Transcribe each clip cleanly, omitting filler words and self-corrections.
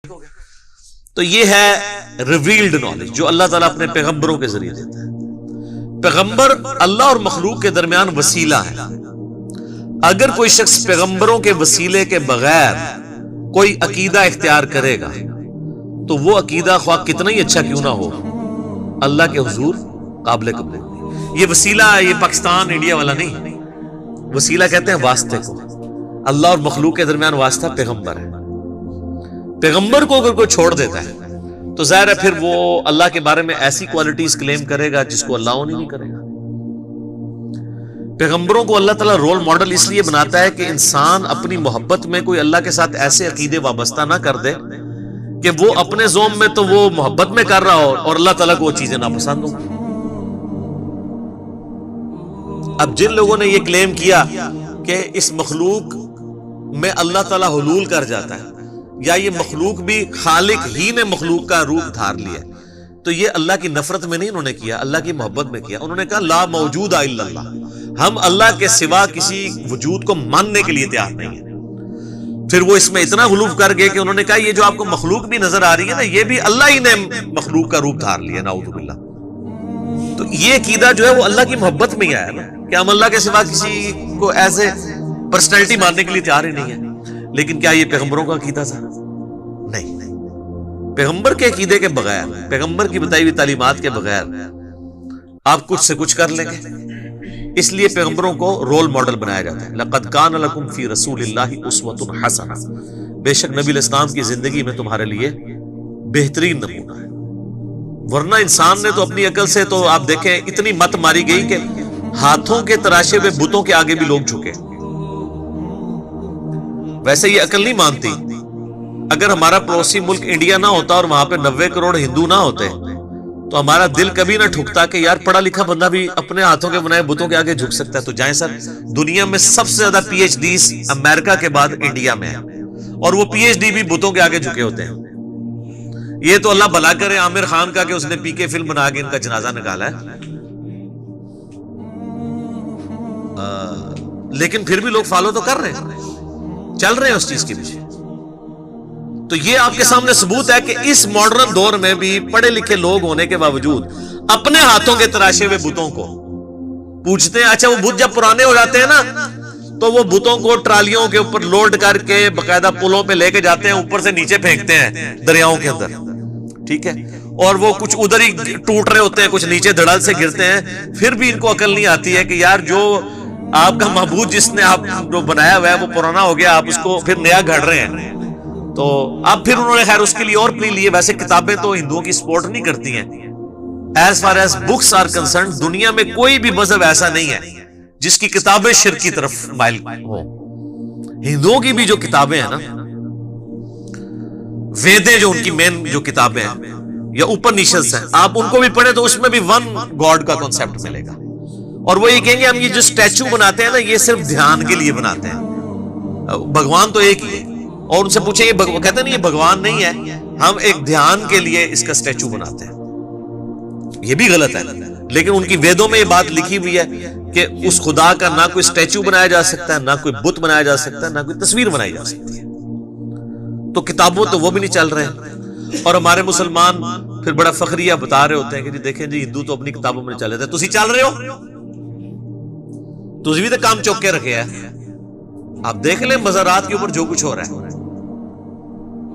تو یہ ہے ریویلڈ نالج جو اللہ تعالیٰ اپنے پیغمبروں کے ذریعے دیتا ہے. پیغمبر اللہ اور مخلوق کے درمیان وسیلہ ہے. اگر کوئی شخص پیغمبروں کے وسیلے کے بغیر کوئی عقیدہ اختیار کرے گا تو وہ عقیدہ خواہ کتنا ہی اچھا کیوں نہ ہو اللہ کے حضور قابل قبول نہیں. یہ وسیلہ یہ پاکستان انڈیا والا نہیں، وسیلہ کہتے ہیں واسطے کو. اللہ اور مخلوق کے درمیان واسطہ پیغمبر ہے. پیغمبر کو اگر کوئی چھوڑ دیتا ہے تو ظاہر ہے پھر وہ اللہ کے بارے میں ایسی کوالٹیز کلیم کرے گا جس کو اللہ نہیں کرے گا. پیغمبروں کو اللہ تعالیٰ رول ماڈل اس لیے بناتا ہے کہ انسان اپنی محبت میں کوئی اللہ کے ساتھ ایسے عقیدے وابستہ نہ کر دے کہ وہ اپنے زوم میں تو وہ محبت میں کر رہا ہو اور اللہ تعالیٰ کو وہ چیزیں ناپسند ہوں. اب جن لوگوں نے یہ کلیم کیا کہ اس مخلوق میں اللہ تعالیٰ حلول کر جاتا ہے یا یہ مخلوق بھی خالق ہی نے مخلوق کا روپ دھار لیا، تو یہ اللہ کی نفرت میں نہیں انہوں نے کیا، اللہ کی محبت میں کیا. انہوں نے کہا لا موجود الا اللہ، ہم اللہ کے سوا کسی وجود کو ماننے کے لیے تیار نہیں ہیں. پھر وہ اس میں اتنا غلوف کر گئے کہ انہوں نے کہا یہ جو آپ کو مخلوق بھی نظر آ رہی ہے نا یہ بھی اللہ ہی نے مخلوق کا روپ دھار لیا، نعوذ باللہ. تو یہ عقیدہ جو ہے وہ اللہ کی محبت میں ہی آیا نا کہ ہم اللہ کے سوا کسی کو ایز اے پرسنالٹی ماننے کے لیے تیار ہی نہیں ہے. لیکن کیا یہ پیغمبروں کا عقیدہ تھا؟ نہیں. پیغمبر کے عقیدے کے بغیر، پیغمبر کی بتائی ہوئی تعلیمات کے بغیر آپ کچھ سے کچھ کر لیں گے. اس لیے پیغمبروں کو رول ماڈل بنایا جاتا ہے. لقد کان لکم فی رسول اللہ اسوۃ حسنہ، بے شک نبی الاسلام کی زندگی میں تمہارے لیے بہترین نمونہ ہے. ورنہ انسان نے تو اپنی عقل سے تو آپ دیکھیں اتنی مت ماری گئی کہ ہاتھوں کے تراشے ہوئے بتوں کے آگے بھی لوگ جھکے. ویسے یہ عقل نہیں مانتی. اگر ہمارا پڑوسی ملک انڈیا نہ ہوتا اور وہاں پہ 90 کروڑ ہندو نہ ہوتے تو ہمارا دل کبھی نہ ٹھکتا کہ یار پڑھا لکھا بندہ بھی اپنے ہاتھوں کے بنائے بتوں کے آگے جھک سکتا ہے. تو جائیں سر، دنیا میں سب سے زیادہ پی ایچ ڈیز امریکہ کے بعد انڈیا میں ہے، اور وہ پی ایچ ڈی بھی بتوں کے آگے جھکے ہوتے ہیں. یہ تو اللہ بھلا کرے عامر خان کا کہ اس نے پی کے فلم بنا کے ان کا جنازہ نکالا ہے. لیکن پھر بھی لوگ فالو تو کر رہے ہیں، چل رہے ہیں اس چیز کے پیچھے. تو یہ آپ کے سامنے ثبوت ہے کہ اس ماڈرن دور میں بھی پڑھے لکھے لوگ ہونے کے باوجود اپنے ہاتھوں کے تراشے ہوئے بتوں کو پوچھتے ہیں. اچھا وہ بت جب پرانے ہو جاتے ہیں نا تو وہ بتوں کو ٹرالیوں کے اوپر لوڈ کر کے باقاعدہ پلوں پہ لے کے جاتے ہیں، اوپر سے نیچے پھینکتے ہیں دریاؤں کے اندر، ٹھیک ہے. اور وہ کچھ ادھر ہی ٹوٹ رہے ہوتے ہیں، کچھ نیچے دھڑل سے گرتے ہیں. پھر بھی ان کو عقل نہیں آتی ہے کہ یار جو آپ کا معبود جس نے آپ جو بنایا ہوا ہے وہ پرانا ہو گیا، آپ اس کو پھر نیا گھڑ رہے ہیں. تو اب پھر انہوں نے خیر اس کے لیے اور پلی لیے. ویسے کتابیں تو ہندوؤں کی سپورٹ نہیں کرتی ہیں. As far as books are concerned دنیا میں کوئی بھی مذہب ایسا نہیں ہے جس کی کتابیں شرک کی طرف مائل ہوں. ہندوؤں کی بھی جو کتابیں ہیں نا، ویدیں جو ان کی مین جو کتابیں ہیں یا اپنیشدز ہیں، آپ ان کو بھی پڑھیں تو اس میں بھی ون گاڈ کا کنسپٹ ملے گا. اور وہ یہ کہیں گے ہم یہ جو اسٹیچو بناتے ہیں نا یہ صرف دھیان کے لیے بناتے ہیں، بھگوان تو ایک ہی ہے. اور ان سے پوچھیں یہ کہتے ہیں نہیں یہ بھگوان نہیں ہے، ہم ایک دھیان کے لیے اس کا اسٹیچو بناتے ہیں. یہ بھی غلط ہے. لیکن ان کی ویدوں میں یہ بات لکھی ہوئی ہے کہ اس خدا کا نہ کوئی اسٹیچو بنایا جا سکتا ہے، نہ کوئی بت بنایا جا سکتا ہے، نہ کوئی تصویر بنائی جا سکتی ہے. تو کتابوں تو وہ بھی نہیں چل رہے ہیں. اور ہمارے مسلمان پھر بڑا فخریہ بتا رہے ہوتے ہیں کہ جی دیکھیں جی ہندو تو اپنی کتابوں میں چلے تھے، تسی چل رہے ہو، تسی بھی تو کام چوک کے رکھے ہیں. آپ دیکھ لیں مزارات کے اوپر جو کچھ ہو رہا ہے.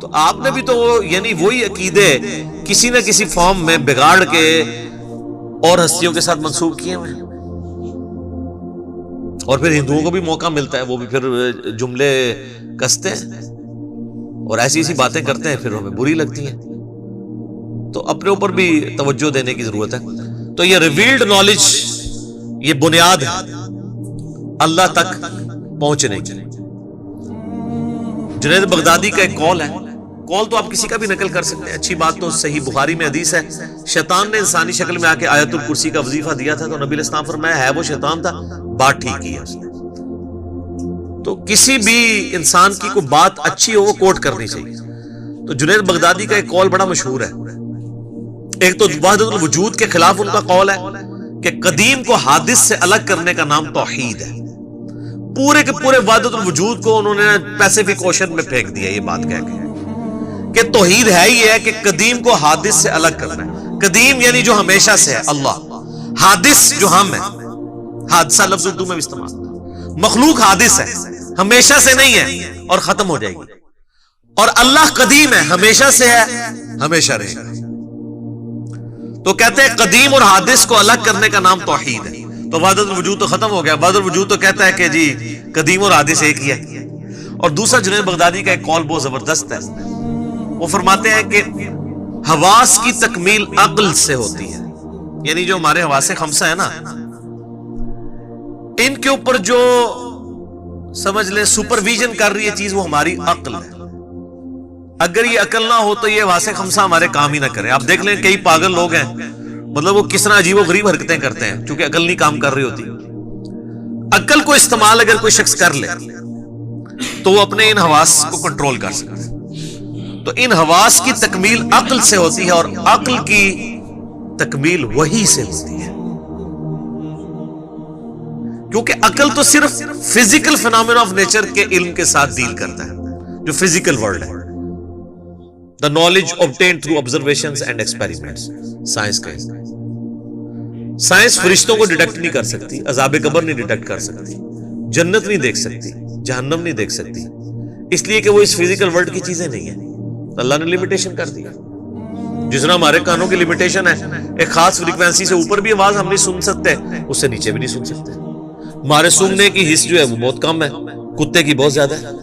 تو آپ نے بھی تو یعنی وہی عقیدے کسی نہ کسی فارم میں بگاڑ کے اور ہستیوں کے ساتھ منسوب کیے ہوئے. اور پھر ہندوؤں کو بھی موقع ملتا ہے، وہ بھی پھر جملے کستے ہیں اور ایسی ایسی باتیں کرتے ہیں، پھر ہمیں بری لگتی ہیں. تو اپنے اوپر بھی توجہ دینے کی ضرورت ہے. تو یہ ریویلڈ نالج یہ بنیاد ہے اللہ تک پہنچنے کی. جنید بغدادی کا ایک قول ہے، قول تو آپ کسی کا بھی نقل کر سکتے ہیں. اچھی بات تو صحیح بخاری میں حدیث ہے، شیطان نے انسانی شکل میں آ کے آیت الکرسی کا وظیفہ دیا تھا تو نبی علیہ السلام فرمایا ہے وہ شیطان تھا، بات ٹھیک کی ہے اس نے. تو کسی بھی انسان کی کوئی بات اچھی ہو وہ کوٹ کرنی چاہیے. تو جنید بغدادی کا ایک قول بڑا مشہور ہے. ایک تو وحدت الوجود کے خلاف ان کا قول ہے کہ قدیم کو حادث سے الگ کرنے کا نام توحید ہے. پورے کے پورے وحدت الوجود کو انہوں نے پیسیفک اوشن میں پھینک دیا یہ بات کہہ کے کہ توحید ہے ہی ہے کہ قدیم کو حادث سے الگ کرنا ہے. قدیم یعنی جو ہمیشہ سے ہے اللہ، حادث جو ہم ہے. حادثہ لفظ اردو میں بھی استعمال. مخلوق حادث ہے، ہمیشہ سے نہیں ہے اور ختم ہو جائے گی، اور اللہ قدیم ہے، ہمیشہ سے ہے، ہمیشہ رہے گا. تو کہتے ہیں قدیم اور حادث کو الگ کرنے کا نام توحید ہے. تو وحدت الوجود تو ختم ہو گیا. وحدت الوجود تو کہتا ہے کہ جی قدیم اور حادث ایک ہی ہے. اور دوسرا جنید بغدادی کا ایک قول بہت زبردست ہے. وہ فرماتے ہیں کہ حواس کی تکمیل عقل سے ہوتی ہے. یعنی جو ہمارے حواس خمسہ ہے نا، ان کے اوپر جو سمجھ لیں سپرویژن کر رہی ہے چیز، وہ ہماری عقل ہے. اگر یہ عقل نہ ہو تو یہ حواس خمسہ ہمارے کام ہی نہ کریں. آپ دیکھ لیں کئی پاگل لوگ ہیں، مطلب وہ کس طرح عجیب و غریب حرکتیں کرتے ہیں کیونکہ عقل نہیں کام کر رہی ہوتی. عقل کو استعمال اگر کوئی شخص کر لے تو وہ اپنے ان حواس کو کنٹرول کر سکتا ہے. تو ان حواس کی تکمیل عقل سے ہوتی ہے، اور عقل کی تکمیل وحی سے ہوتی ہے. کیونکہ عقل تو صرف فزیکل فینومینا آف نیچر کے علم کے ساتھ ڈیل کرتا ہے، جو فزیکل ورلڈ ہے. The knowledge obtained through observations and experiments. Science کا سائنس فرشتوں کو ڈیٹیکٹ نہیں کر سکتی، عذاب قبر نہیں ڈیٹیکٹ کر سکتی، جنت نہیں دیکھ سکتی، جہنم نہیں دیکھ سکتی، اس لیے کہ وہ اس فزیکل ورلڈ کی چیزیں نہیں ہیں. اللہ نے لمیٹیشن کر دیا. جس طرح ہمارے کانوں کی لمیٹیشن ہے، ایک خاص فریکوینسی سے اوپر بھی آواز ہم نہیں سن سکتے، اس سے نیچے بھی نہیں سن سکتے. ہمارے سننے کی حص جو ہے وہ بہت کم ہے، کتے کی بہت زیادہ ہے.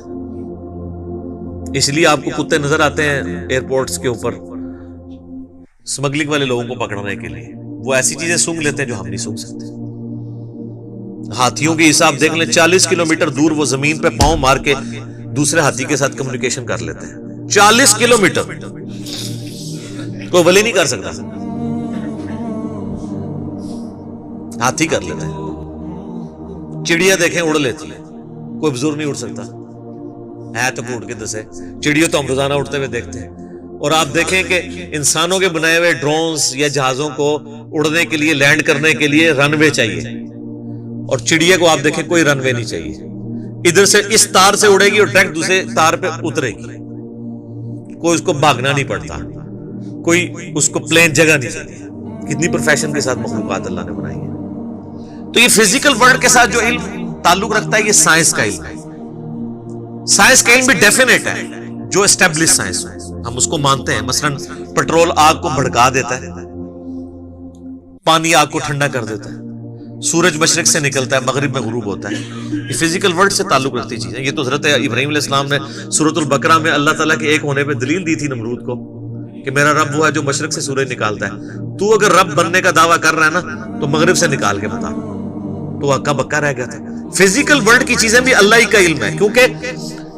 اس لیے آپ کو کتے نظر آتے ہیں ایئرپورٹس کے اوپر سمگلنگ والے لوگوں کو پکڑنے کے لیے. وہ ایسی چیزیں سونگ لیتے ہیں جو ہم نہیں سونگ سکتے. ہاتھیوں کی حساب دیکھ لیں، 40 کلومیٹر دور وہ زمین پہ پاؤں مار کے دوسرے ہاتھی کے ساتھ کمیونیکیشن کر لیتے ہیں. 40 کلومیٹر کوئی ولی نہیں کر سکتا، ہاتھی کر لیتے ہیں. چڑیا دیکھیں اڑ لیتی ہے، کوئی بزرگ نہیں اڑ سکتا ہے تو اڑ کے دسے. چڑیوں تو ہم روزانہ اڑتے ہوئے دیکھتے ہیں. اور آپ دیکھیں کہ انسانوں کے بنائے ہوئے ڈرونز یا جہازوں کو اڑنے کے لیے، لینڈ کرنے کے لیے رن وے چاہیے، اور چڑیا کو آپ دیکھیں کوئی رن وے نہیں چاہیے. ادھر سے اس تار سے اڑے گی اور ڈائریکٹ دوسرے تار پہ اترے گی. کوئی اس کو بھاگنا نہیں پڑتا، کوئی اس کو پلین جگہ نہیں چاہیے. کتنی پروفیشن کے ساتھ مخلوقات اللہ نے بنائی ہے. تو یہ فزیکل ورلڈ کے ساتھ جو علم تعلق رکھتا ہے یہ سائنس کا علم ہے. سائنس کا علم بھی ڈیفینیٹ ہے، جو اسٹیبلش سائنس ہے، ہم اس کو مانتے ہیں. مثلا پیٹرول آگ کو بھڑکا دیتا ہے، پانی آگ کو ٹھنڈا کر دیتا ہے، سورج مشرق سے نکلتا ہے مغرب میں غروب ہوتا ہے. یہ فزیکل ورلڈ سے تعلق رکھتی چیزیں. یہ تو حضرت ابراہیم علیہ السلام نے سورۃ البقرہ میں اللہ تعالیٰ کے ایک ہونے پہ دلیل دی تھی نمرود کو کہ میرا رب وہ ہے جو مشرق سے سورج نکالتا ہے. تو اگر رب بننے کا دعویٰ کر رہا ہے نا تو مغرب سے نکال کے بتا. تو ہکا بکا رہ گیا تھا. فزیکل ورلڈ کی چیزیں بھی اللہ ہی کا علم ہے، کیونکہ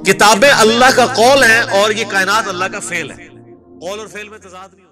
کتابیں اللہ کا قول ہیں اور یہ کائنات اللہ کا فعل ہے. قول اور فعل میں تضاد نہیں.